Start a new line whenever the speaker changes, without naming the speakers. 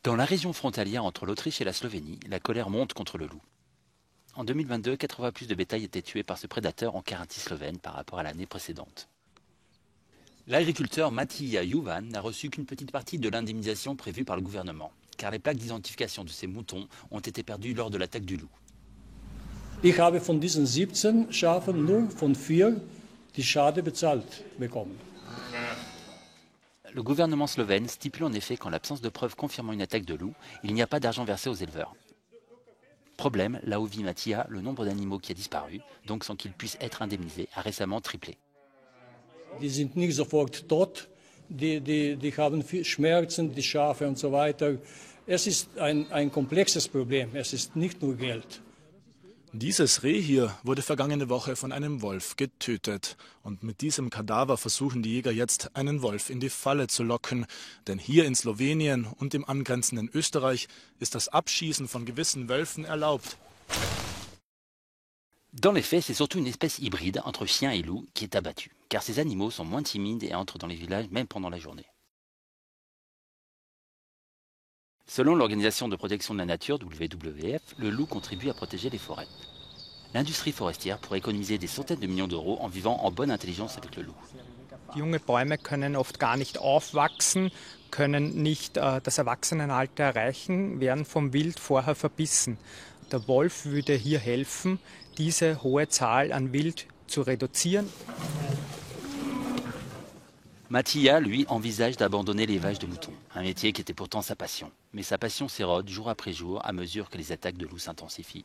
Dans la région frontalière entre l'Autriche et la Slovénie, la colère monte contre le loup. En 2022, 80 fois plus de bétail étaient tués par ce prédateur en Carinthie slovène par rapport à l'année précédente. L'agriculteur Matija Juvan n'a reçu qu'une petite partie de l'indemnisation prévue par le gouvernement, car les plaques d'identification de ses moutons ont été perdues lors de l'attaque du loup.
Ich habe von diesen 17 Schafen nur von 4 die Schade bezahlt bekommen.
Le gouvernement slovène stipule en effet qu'en l'absence de preuves confirmant une attaque de loup, il n'y a pas d'argent versé aux éleveurs. Problème, là où vit Matija, le nombre d'animaux qui a disparu, donc sans qu'ils puissent être indemnisés, a récemment triplé.
Die sind nicht sofort tot, die haben viel Schmerzen, die Schafe und so weiter. Es ist ein komplexes Problem, es ist nicht nur Geld.
Dieses Reh hier wurde vergangene Woche von einem Wolf getötet. Und mit diesem Kadaver versuchen die Jäger jetzt, einen Wolf in die Falle zu locken. Denn hier in Slowenien und im angrenzenden Österreich ist das Abschießen von gewissen Wölfen erlaubt.
Dans les faits, c'est surtout une espèce hybride entre chien et loup qui est abattue, car ces animaux sont moins timides et entrent dans les villages même pendant la journée. Selon l'Organisation de protection de la nature, WWF, le loup contribue à protéger les forêts. L'industrie forestière pourrait économiser des centaines de millions d'euros en vivant en bonne intelligence avec le loup.
Junge Bäume können oft gar nicht aufwachsen, können nicht das Erwachsenenalter erreichen, werden vom Wild vorher verbissen. Der Wolf würde hier helfen, diese hohe Zahl an Wild zu reduzieren.
Matija, lui, envisage d'abandonner l'élevage de moutons, un métier qui était pourtant sa passion. Mais sa passion s'érode jour après jour à mesure que les attaques de loups s'intensifient.